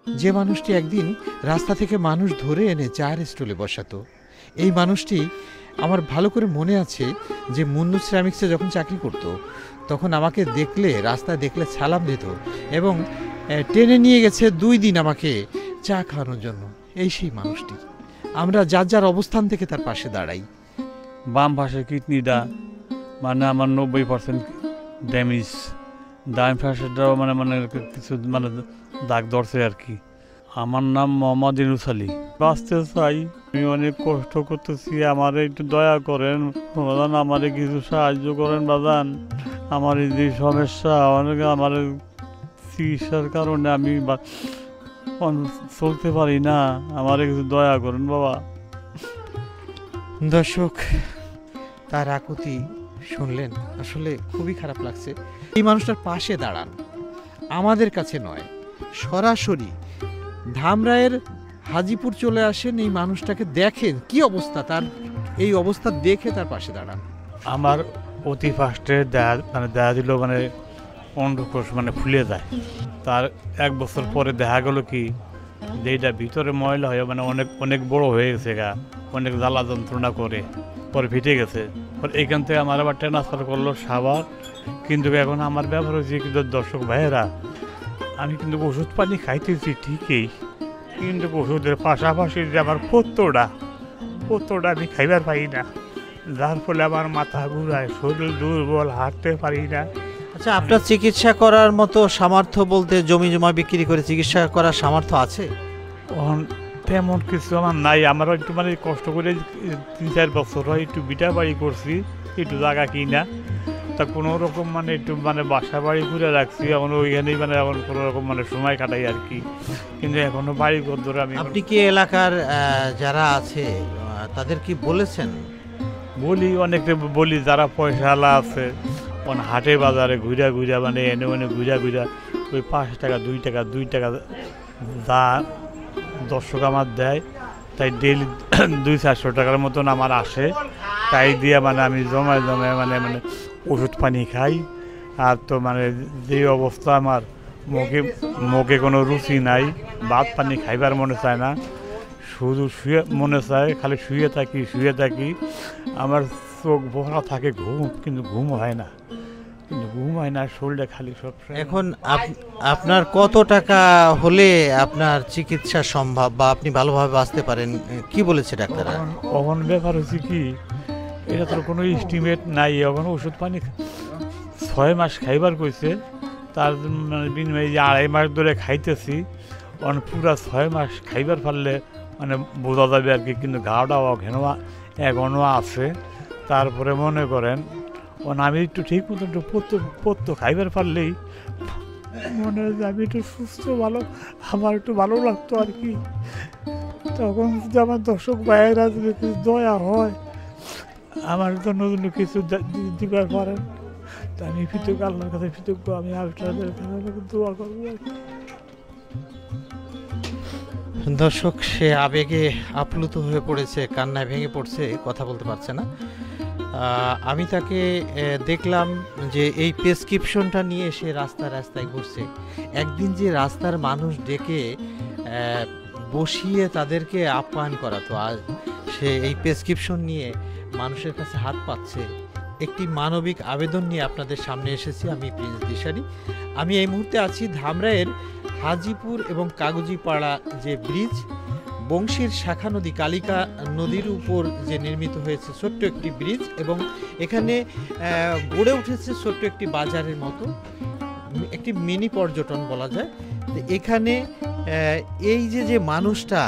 যে মানুষটি একদিন রাস্তা থেকে মানুষ ধরে এনে চায়ের স্টলে বসাতো, এই মানুষটি আমার ভালো করে মনে আছে যে মুন্নু সিরামিক্সে যখন চাকরি করত তখন আমাকে দেখলে, রাস্তায় দেখলে সালাম দিত এবং টেনে নিয়ে গেছে 2 দিন আমাকে চা খাওয়ানোর জন্য। এই সেই মানুষটি। আমরা যার যার অবস্থান থেকে তার পাশে দাঁড়াই। বাম পাশের কিডনিটা মানে আমার 90% ড্যামেজ, ডান পাশেরটাও মানে মানে কিছু মানে দাগ ধরছে আর কি। আমার নাম মোহাম্মদ ইউনুস আলী। বাঁচতে চাই, আমি অনেক কষ্ট করতেছি, আমারে একটু দয়া করেন বাজান, আমারে কিছু সাহায্য করেন বাজান। আমার এই যে সমস্যা, অনেক আমার চিকিৎসার কারণে আমি চলতে পারি না, আমারে কিছু দয়া করেন বাবা। দর্শক, তার আকুতি শুনলেন, আসলে খুবই খারাপ লাগছে। এই মানুষটার পাশে দাঁড়ান, আমাদের কাছে নয়, সরাসরি ধামরায়ের হাজিপুর চলে আসেন, এই মানুষটাকে দেখেন কি অবস্থা তার, এই অবস্থা দেখে তার পাশে দাঁড়ান। আমার অতি ফার্স্টে দেখা দিল মানে অন্ডকোষ মানে ফুলে যায়। তার 1 বছর পরে দেখা গেল কি যে এটা ভিতরে ময়লা হয়ে মানে অনেক অনেক বড় হয়ে গেছে, অনেক জ্বালা যন্ত্রণা করে পরে ফেটে গেছে। পরে এইখান থেকে আমার আবার ট্রান্সফার করলো সাভার। কিন্তু এখন আমার ব্যবহার হয়েছে কিন্তু দর্শক ভাইয়েরা, আমি কিন্তু ওষুধ পানি খাইতেছি ঠিকই, কিন্তু ওষুধের পাশাপাশি যে আমার পত্রটা আমি খাইবার পাই না, যার ফলে আমার মাথা ঘুরায়, শরীর দুর্বল, হাঁটতে পারি না। আচ্ছা, আপনার চিকিৎসা করার মতো সামর্থ্য বলতে জমি জমা বিক্রি করে চিকিৎসা করার সামর্থ্য আছে? তেমন কিছু আমার নাই। আমার একটু মানে কষ্ট করে 3-4 বছর হয় একটু বিটা বাড়ি করছি, একটু জায়গা কিনা, তা কোনো রকম মানে একটু মানে বাসা বাড়ি ঘুরে রাখছি, এখন ওইখানেই মানে এখন কোনো রকম মানে সময় কাটাই আর কি। কিন্তু এখনো বাড়ি ঘর ধরে আমি। আপনি কি এলাকার যারা আছে তাদের কি বলেছেন? বলি, অনেকে বলি, যারা পয়সাওয়ালা আছে হাটে বাজারে ঘুরা মানে এনে ওনে ঘুরা ওই 5 টাকা 2 টাকা যা দর্শক আমার দেয়, তাই ডেলি 200-400 টাকার মতন আমার আসে, তাই দিয়ে মানে আমি জমায় মানে মানে ওষুধ পানি খাই। আর তো মানে যে অবস্থা আমার, মুখে কোনো রুচি নাই, ভাত পানি খাইবার মনে চায় না, শুধু শুয়ে মনে চায়, খালি শুয়ে থাকি। আমার চোখ ভরা থাকে, কিন্তু ঘুম হয় না, শরীরটা খালি সব। এখন আপনার কত টাকা হলে আপনার চিকিৎসা সম্ভব বা আপনি ভালোভাবে বাঁচতে পারেন, কি বলেছে ডাক্তার? এখন ব্যাপার হচ্ছে কি, এটা তো কোনো এস্টিমেট নাই। এখন ওষুধ পানি 6 মাস খাইবার কইছে, তার মানে বিনিময়ে 2.5 মাস ধরে খাইতেছি। পুরা 6 মাস খাইবার পারলে মানে বোঝা যাবে আর কি, কিন্তু ঘাওটাও এখনও আছে। তারপরে মনে করেন আমি একটু ঠিক মতো একটু পত্য খাইবার পারলেই মনে হয় যে আমি একটু সুস্থ, ভালো, আমার একটু ভালো লাগতো আর কি। তখন যদি আমার দর্শক ভাইয়েরা যদি কিছু দয়া হয়, আমার জন্য কিছু দিবার পারেন, তা আমি কৃতজ্ঞ, আল্লাহর কাছে কৃতজ্ঞ, আমি আপনাদের দোয়া করবো আর কি। দর্শক, সে আবেগে আপ্লুত হয়ে পড়েছে, কান্নায় ভেঙে পড়ছে, কথা বলতে পারছে না। আমি তাকে দেখলাম যে এই প্রেসক্রিপশনটা নিয়ে সে রাস্তায় ঘুরছে। একদিন যে রাস্তার মানুষ ডেকে বসিয়ে তাদেরকে আপ্যায়ন করাতো, আর সে এই প্রেসক্রিপশন নিয়ে মানুষের কাছে হাত পাচ্ছে। একটি মানবিক আবেদন নিয়ে আপনাদের সামনে এসেছি আমি, প্রিন্স দিশারি। আমি এই মুহূর্তে আছি ধামরাইয়ের হাজিপুর এবং কাগজিপাড়া যে ব্রিজ, বংশীর শাখা নদী কালিকা নদীর উপর যে নির্মিত হয়েছে ছোট্ট একটি ব্রিজ, এবং এখানে গড়ে উঠেছে ছোট্ট একটি বাজারের মতো, একটি মিনি পর্যটন বলা যায়। এখানে এই যে মানুষটা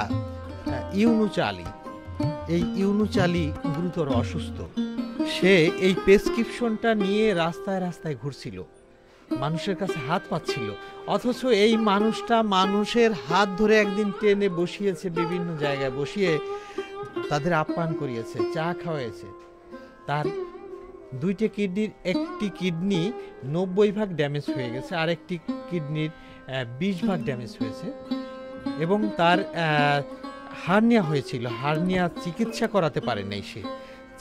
ইউনুস আলী, এই ইউনুস আলী গুরুতর অসুস্থ। সে এই প্রেসক্রিপশনটা নিয়ে রাস্তায় ঘুরছিল, মানুষের কাছে হাত পাচ্ছিল, অথচ এই মানুষটা মানুষের হাত ধরে একদিন টেনে বসিয়েছে, বিভিন্ন জায়গায় বসিয়ে তাদের আপ্যায়ন করিয়েছে, চা খাওয়াইছে। তার 2টি কিডনির একটি কিডনি 90% ড্যামেজ হয়ে গেছে, আর একটি কিডনির 20% ড্যামেজ হয়েছে, এবং তার হার্নিয়া হয়েছিল। হার্নিয়া চিকিৎসা করাতে পারে নাই, সে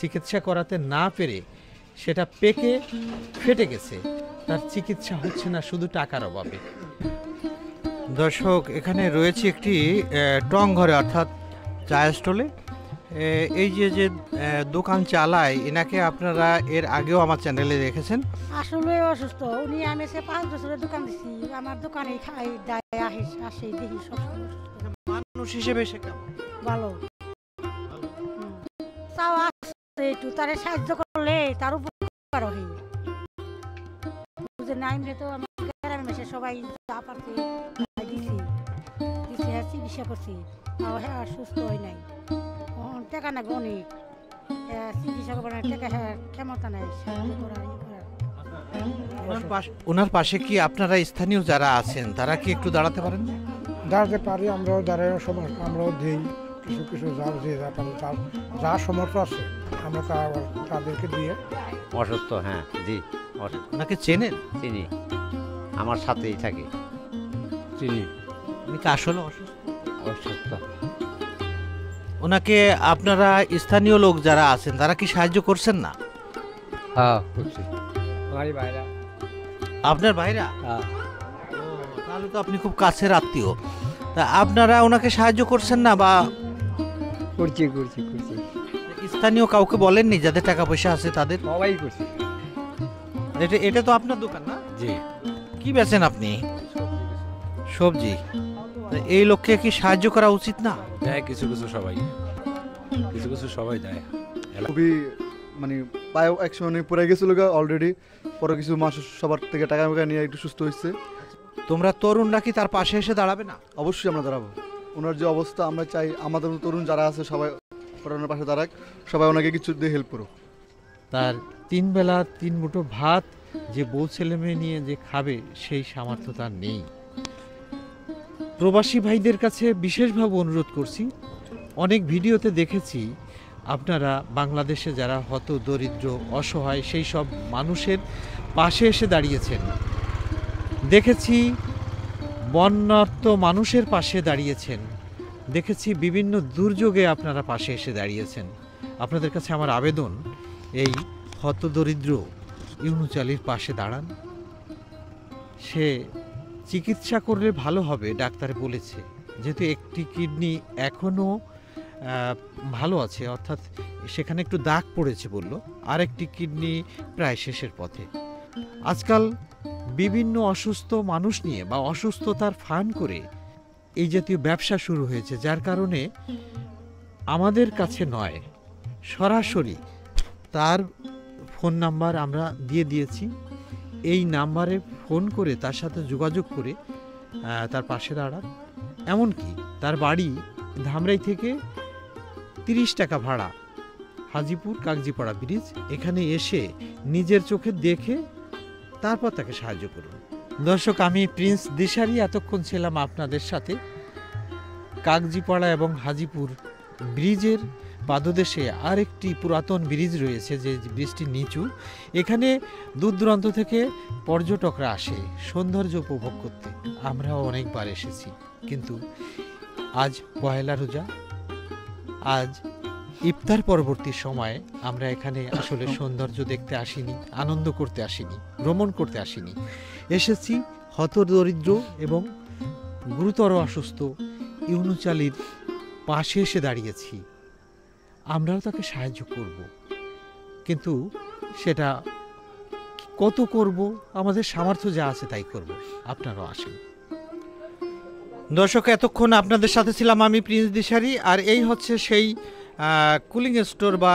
চিকিৎসা করাতে না পেরে সেটা পেকে ফেটে গেছে। তার চিকিৎসা হচ্ছে না শুধু টাকার অভাবে। দর্শক, এখানে রয়েছে একটি টং ঘরে অর্থাৎ চায়ের স্টলে। এই যে যে দোকান চালায় এনাকে আপনারা এর আগেও আমার চ্যানেলে দেখেছেন। আসলে অসুস্থ উনি, আমি সে 5 বছরের দোকান দিছি, আমার দোকানে খাই দায় আসে দেখি সব সময় অসুস্থ। মানুষ হিসেবে সে কেমন? ভালো চাও আসছে, একটু তারে সাহায্য করলে তার উপকার হয়। বুঝে নাই তো আমার গ্রামে মেশে সবাই যা পারছে দিছি দিছি, হ্যাঁ চিকিৎসা করছি, হ্যাঁ আর সুস্থ হয় নাই। টাকা না অনেক চিকিৎসা করবার টাকা, হ্যাঁ ক্ষমতা নাই সাহায্য করার ওনার পাশে কি আপনারা স্থানীয় যারা আছেন তারা কি একটু দাঁড়াতে পারেন? দাঁড়াতে পারি, আমরাও দাঁড়াই, সবার আমরাও দিই কিছু কিছু, যার যে যা পারে যা সমর্থ আছে আমরা তাদেরকে দিয়ে। অসুস্থ, হ্যাঁ জি ওনাকে চেনেন? চিনি, আমার সাথেই থাকে। চিনি। উনি কি আসলে অসুস্থ? অসুস্থ। ওনাকে আপনারা স্থানীয় লোক যারা আছেন তারা কি সাহায্য করছেন না? হ্যাঁ করছি। আমারই ভাইরা। আপনার ভাইরা? হ্যাঁ। তাহলে তো আপনি খুব কাছের আত্মীয়। তা আপনারা ওনাকে সাহায্য করছেন না বা? করছি করছি করছি। স্থানীয় কাউকে বলেননি যাদের টাকা পয়সা আছে তাদের? সবাই করছি। এটা তো আপনার দোকান না? জি। কি বেচেন আপনি? সবজি। এই লোককে কি সাহায্য করা উচিত না? দেয় কিছু কিছু সবাই, কিছু কিছু সবাই দেয়। খুবই মানে পায়ে একসময় পড়ে গেছিল অলরেডি, পরে কিছু মাস সবার থেকে টাকা নিয়ে একটু সুস্থ হয়েছে। তোমরা তরুণরা কি তার পাশে এসে দাঁড়াবে না? অবশ্যই আমরা দাঁড়াবো। ওনার যে অবস্থা, আমরা চাই আমাদের তরুণ যারা আছে সবাই ওনার পাশে দাঁড়াক, সবাই ওনাকে কিছু দিয়ে হেল্প করুক। তার 3 বেলা 3 মুঠো ভাত যে বউ ছেলে মেয়ে নিয়ে যে খাবে সেই সামর্থ্য তার নেই। প্রবাসী ভাইদের কাছে বিশেষভাবে অনুরোধ করছি, অনেক ভিডিওতে দেখেছি আপনারা বাংলাদেশে যারা হত দরিদ্র অসহায় সেই সব মানুষের পাশে এসে দাঁড়িয়েছেন। দেখেছি বন্যার্ত মানুষের পাশে দাঁড়িয়েছেন, দেখেছি বিভিন্ন দুর্যোগে আপনারা পাশে এসে দাঁড়িয়েছেন। আপনাদের কাছে আমার আবেদন, এই হতদরিদ্র ইউনুস আলীর পাশে দাঁড়ান। সে চিকিৎসা করলে ভালো হবে ডাক্তারে বলেছে, যেহেতু একটি কিডনি এখনও ভালো আছে, অর্থাৎ সেখানে একটু দাগ পড়েছে বলল, আরেকটি কিডনি প্রায় শেষের পথে। আজকাল বিভিন্ন অসুস্থ মানুষ নিয়ে বা অসুস্থতার ফান করে এই জাতীয় ব্যবসা শুরু হয়েছে, যার কারণে আমাদের কাছে নয়, সরাসরি তার ফোন নাম্বার আমরা দিয়ে দিয়েছি। এই নাম্বারে ফোন করে তার সাথে যোগাযোগ করে তার পাশে দাঁড়ান। এমনকি তার বাড়ি ধামরাই থেকে 30 টাকা ভাড়া, হাজিপুর কাগজিপাড়া ব্রিজ, এখানে এসে নিজের চোখে দেখে তারপর তাকে সাহায্য করুন। দর্শক, আমি প্রিন্স দিশারি এতক্ষণ ছিলাম আপনাদের সাথে। কাগজিপাড়া এবং হাজিপুর ব্রিজের পাদদেশে আরেকটি পুরাতন ব্রিজ রয়েছে, যে ব্রিজটি নিচু। এখানে দূর দূরান্ত থেকে পর্যটকরা আসে সৌন্দর্য উপভোগ করতে। আমরাও অনেকবার এসেছি, কিন্তু আজ পয়লা রোজা, আজ ইফতার পরবর্তী সময়ে আমরা এখানে আসলে সৌন্দর্য দেখতে আসিনি, আনন্দ করতে আসিনি, ভ্রমণ করতে আসিনি। এসেছি হতদরিদ্র এবং গুরুতর অসুস্থ ইউনুস আলীর পাশে এসে দাঁড়িয়েছি। আমরাও তাকে সাহায্য করব, কিন্তু সেটা কত করব, আমাদের সামর্থ্য যা আছে তাই করব। আপনারাও আসেন। দর্শক, এতক্ষণ আপনাদের সাথে ছিলাম আমি প্রিন্স দিশারি। আর এই হচ্ছে সেই কুলিং স্টোর বা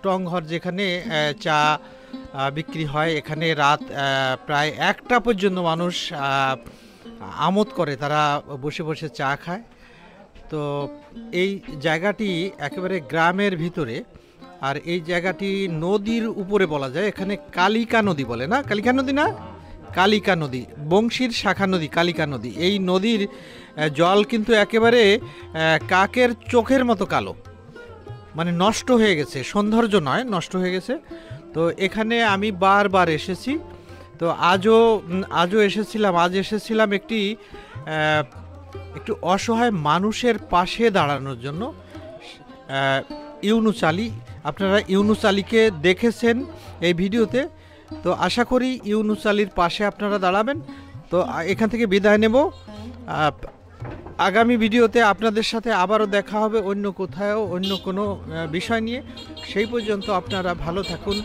টং ঘর যেখানে চা বিক্রি হয়। এখানে রাত প্রায় 1টা পর্যন্ত মানুষ আমোদ করে, তারা বসে বসে চা খায়। তো এই জায়গাটি একেবারে গ্রামের ভিতরে, আর এই জায়গাটি নদীর উপরে বলা যায়। এখানে কালিকা নদী বলে না, কালিকা নদী না, কালিকা নদী, বংশীর শাখা নদী কালিকা নদী। এই নদীর জল কিন্তু একেবারে কাকের চোখের মতো কালো, মানে নষ্ট হয়ে গেছে, সৌন্দর্য নয়, নষ্ট হয়ে গেছে। তো এখানে আমি বারবার এসেছি, তো আজও এসেছিলাম। আজ এসেছিলাম একটু অসহায় মানুষের পাশে দাঁড়ানোর জন্য। ইউনুস আলী, আপনারা ইউনুস আলীকে দেখেছেন এই ভিডিওতে, তো আশা করি ইউনুস আলীর পাশে আপনারা দাঁড়াবেন। তো এখান থেকে বিদায় নেব। আগামী ভিডিওতে আপনাদের সাথে আবারও দেখা হবে অন্য কোথাও অন্য কোনো বিষয় নিয়ে। সেই পর্যন্ত আপনারা ভালো থাকুন,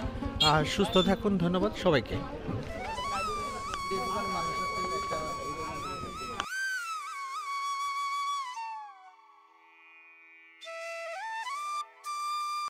সুস্থ থাকুন। ধন্যবাদ সবাইকে।